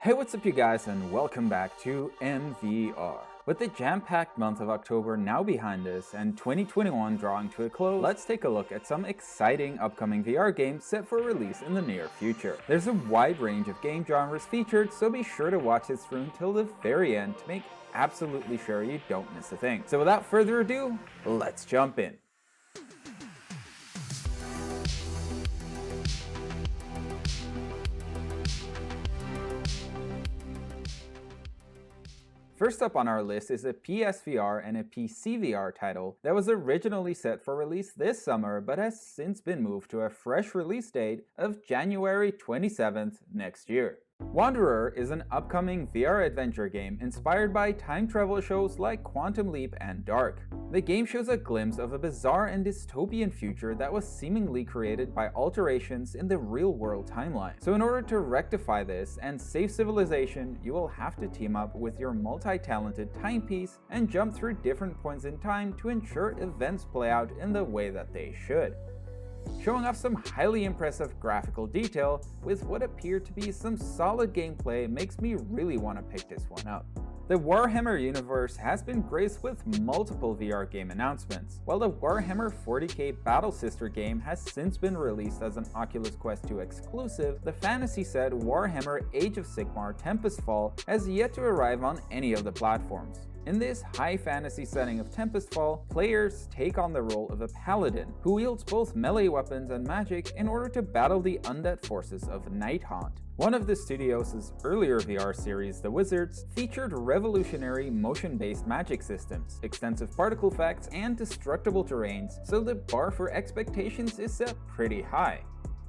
Hey, what's up you guys, and welcome back to MVR. With the jam-packed month of October now behind us and 2021 drawing to a close, let's take a look at some exciting upcoming VR games set for release in the near future. There's a wide range of game genres featured, so be sure to watch this through until the very end to make absolutely sure you don't miss a thing. So without further ado, let's jump in. First up on our list is a PSVR and a PCVR title that was originally set for release this summer but has since been moved to a fresh release date of January 27th next year. Wanderer is an upcoming VR adventure game inspired by time travel shows like Quantum Leap and Dark. The game shows a glimpse of a bizarre and dystopian future that was seemingly created by alterations in the real-world timeline. So in order to rectify this and save civilization, you will have to team up with your multi-talented timepiece and jump through different points in time to ensure events play out in the way that they should. Showing off some highly impressive graphical detail with what appeared to be some solid gameplay makes me really want to pick this one up. The Warhammer universe has been graced with multiple VR game announcements. While the Warhammer 40k Battle Sister game has since been released as an Oculus Quest 2 exclusive, the fantasy set Warhammer Age of Sigmar Tempestfall has yet to arrive on any of the platforms. In this high fantasy setting of Tempestfall, players take on the role of a paladin who wields both melee weapons and magic in order to battle the undead forces of Nighthaunt. One of the studio's earlier VR series, The Wizards, featured revolutionary motion-based magic systems, extensive particle effects, and destructible terrains, so the bar for expectations is set pretty high.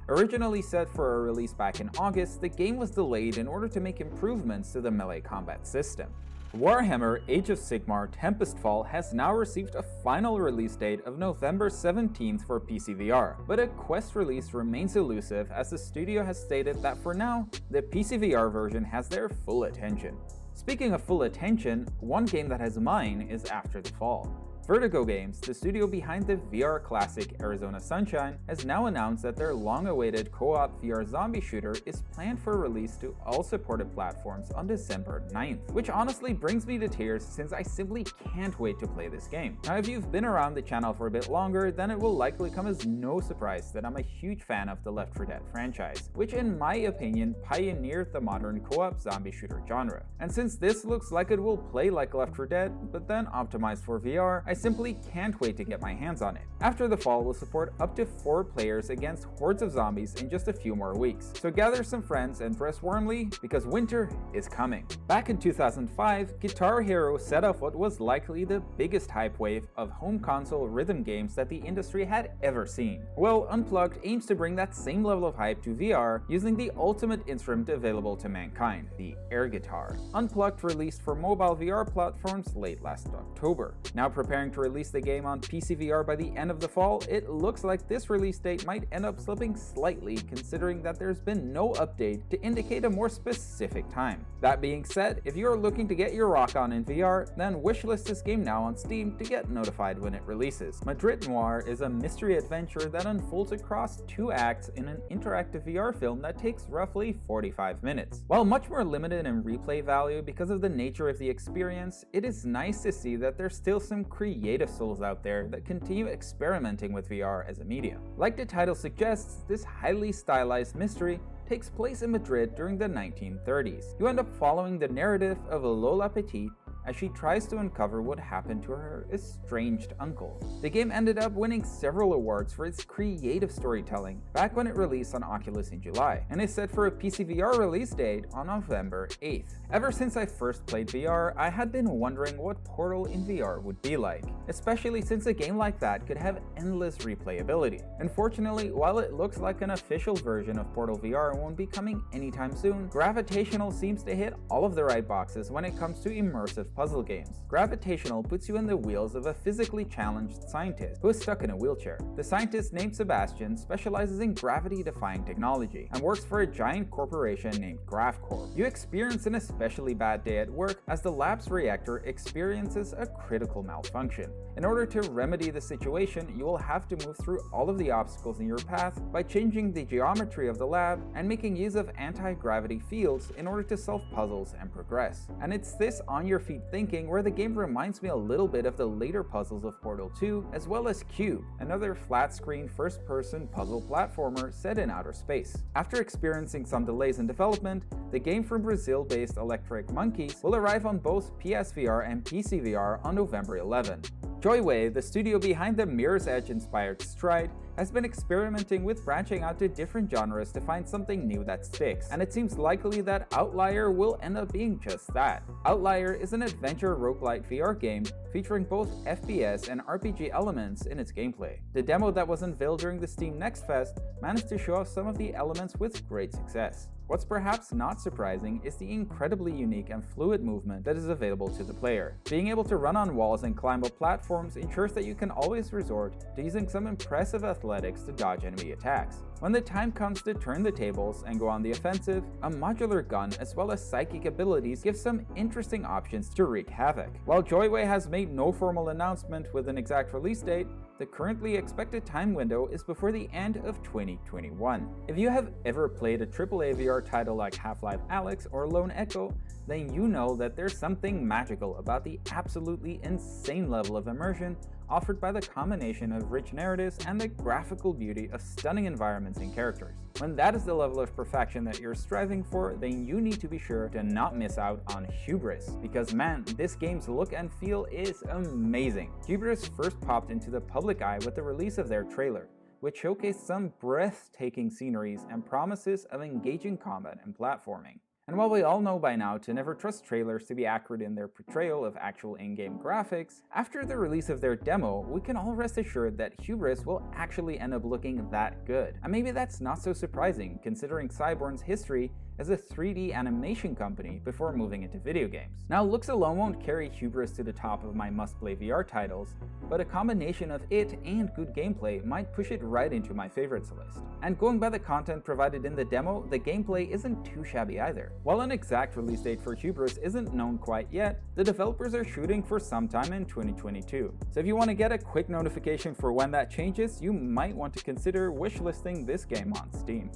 Originally set for a release back in August, the game was delayed in order to make improvements to the melee combat system. Warhammer Age of Sigmar Tempestfall has now received a final release date of November 17th for PCVR, but a Quest release remains elusive as the studio has stated that for now, the PCVR version has their full attention. Speaking of full attention, one game that has mine is After the Fall. Vertigo Games, the studio behind the VR classic Arizona Sunshine, has now announced that their long-awaited co-op VR zombie shooter is planned for release to all supported platforms on December 9th, which honestly brings me to tears since I simply can't wait to play this game. Now, if you've been around the channel for a bit longer, then it will likely come as no surprise that I'm a huge fan of the Left 4 Dead franchise, which in my opinion pioneered the modern co-op zombie shooter genre. And since this looks like it will play like Left 4 Dead, but then optimized for VR, I simply can't wait to get my hands on it. After the Fall will support up to 4 players against hordes of zombies in just a few more weeks. So gather some friends and dress warmly because winter is coming. Back in 2005, Guitar Hero set off what was likely the biggest hype wave of home console rhythm games that the industry had ever seen. Well, Unplugged aims to bring that same level of hype to VR using the ultimate instrument available to mankind, the air guitar. Unplugged released for mobile VR platforms late last October. Now preparing to release the game on PCVR by the end of the fall, it looks like this release date might end up slipping slightly considering that there's been no update to indicate a more specific time. That being said, if you are looking to get your rock on in VR, then wishlist this game now on Steam to get notified when it releases. Madrid Noir is a mystery adventure that unfolds across 2 acts in an interactive VR film that takes roughly 45 minutes. While much more limited in replay value because of the nature of the experience, it is nice to see that there's still some creative souls out there that continue experimenting with VR as a medium. Like the title suggests, this highly stylized mystery takes place in Madrid during the 1930s. You end up following the narrative of Lola Petit as she tries to uncover what happened to her estranged uncle. The game ended up winning several awards for its creative storytelling back when it released on Oculus in July, and is set for a PCVR release date on November 8th. Ever since I first played VR, I had been wondering what Portal in VR would be like, especially since a game like that could have endless replayability. Unfortunately, while it looks like an official version of Portal VR won't be coming anytime soon, Gravitational seems to hit all of the right boxes when it comes to immersive puzzle games. Gravitational puts you in the wheels of a physically challenged scientist who is stuck in a wheelchair. The scientist named Sebastian specializes in gravity-defying technology and works for a giant corporation named GravCorp. You experience an especially bad day at work as the lab's reactor experiences a critical malfunction. In order to remedy the situation, you will have to move through all of the obstacles in your path by changing the geometry of the lab and making use of anti-gravity fields in order to solve puzzles and progress. And it's this on-your-feet thinking where the game reminds me a little bit of the later puzzles of Portal 2, as well as Cube, another flat-screen first-person puzzle platformer set in outer space. After experiencing some delays in development, the game from Brazil-based Electric Monkeys will arrive on both PSVR and PCVR on November 11. Joyway, the studio behind the Mirror's Edge-inspired Stride, has been experimenting with branching out to different genres to find something new that sticks, and it seems likely that Outlier will end up being just that. Outlier is an adventure roguelite VR game featuring both FPS and RPG elements in its gameplay. The demo that was unveiled during the Steam Next Fest managed to show off some of the elements with great success. What's perhaps not surprising is the incredibly unique and fluid movement that is available to the player. Being able to run on walls and climb up platforms ensures that you can always resort to using some impressive athletics to dodge enemy attacks. When the time comes to turn the tables and go on the offensive, a modular gun as well as psychic abilities give some interesting options to wreak havoc. While Joyway has made no formal announcement with an exact release date, the currently expected time window is before the end of 2021. If you have ever played a AAA VR title like Half-Life Alyx or Lone Echo, then you know that there's something magical about the absolutely insane level of immersion offered by the combination of rich narratives and the graphical beauty of stunning environments and characters. When that is the level of perfection that you're striving for, then you need to be sure to not miss out on Hubris, because man, this game's look and feel is amazing. Hubris first popped into the public eye with the release of their trailer, which showcased some breathtaking sceneries and promises of engaging combat and platforming. And while we all know by now to never trust trailers to be accurate in their portrayal of actual in-game graphics, after the release of their demo, we can all rest assured that Hubris will actually end up looking that good. And maybe that's not so surprising, considering Cyborn's history as a 3D animation company before moving into video games. Now, looks alone won't carry Hubris to the top of my must-play VR titles, but a combination of it and good gameplay might push it right into my favorites list. And going by the content provided in the demo, the gameplay isn't too shabby either. While an exact release date for Hubris isn't known quite yet, the developers are shooting for sometime in 2022. So if you want to get a quick notification for when that changes, you might want to consider wishlisting this game on Steam.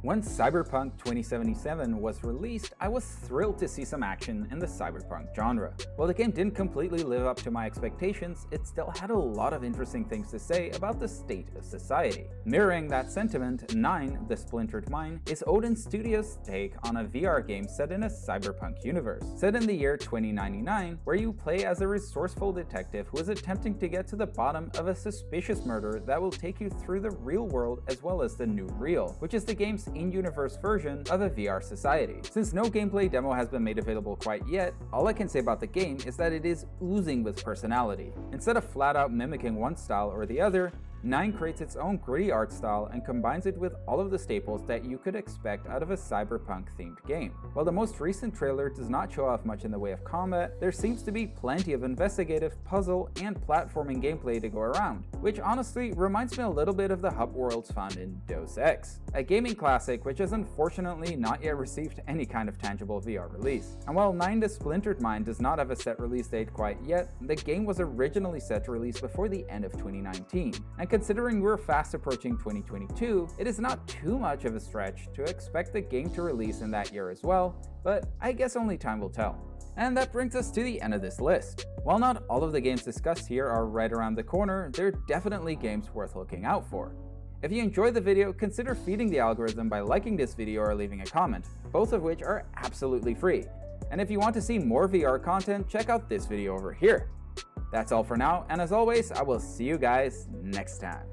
When Cyberpunk 2077 was released, I was thrilled to see some action in the cyberpunk genre. While the game didn't completely live up to my expectations, it still had a lot of interesting things to say about the state of society. Mirroring that sentiment, 9, The Splintered Mind, is Odin Studios' take on a VR game set in a cyberpunk universe. Set in the year 2099, where you play as a resourceful detective who is attempting to get to the bottom of a suspicious murder that will take you through the real world as well as the new real, which is the game's in-universe version of a VR society. Since no gameplay demo has been made available quite yet, all I can say about the game is that it is oozing with personality. Instead of flat out mimicking one style or the other, 9 creates its own gritty art style and combines it with all of the staples that you could expect out of a cyberpunk-themed game. While the most recent trailer does not show off much in the way of combat, there seems to be plenty of investigative, puzzle, and platforming gameplay to go around, which honestly reminds me a little bit of the hub worlds found in Deus Ex, a gaming classic which has unfortunately not yet received any kind of tangible VR release. And while 9 The Splintered Mind does not have a set release date quite yet, the game was originally set to release before the end of 2019, and considering we're fast approaching 2022, it is not too much of a stretch to expect the game to release in that year as well, but I guess only time will tell. And that brings us to the end of this list. While not all of the games discussed here are right around the corner, they're definitely games worth looking out for. If you enjoyed the video, consider feeding the algorithm by liking this video or leaving a comment, both of which are absolutely free. And if you want to see more VR content, check out this video over here. That's all for now, and as always, I will see you guys next time.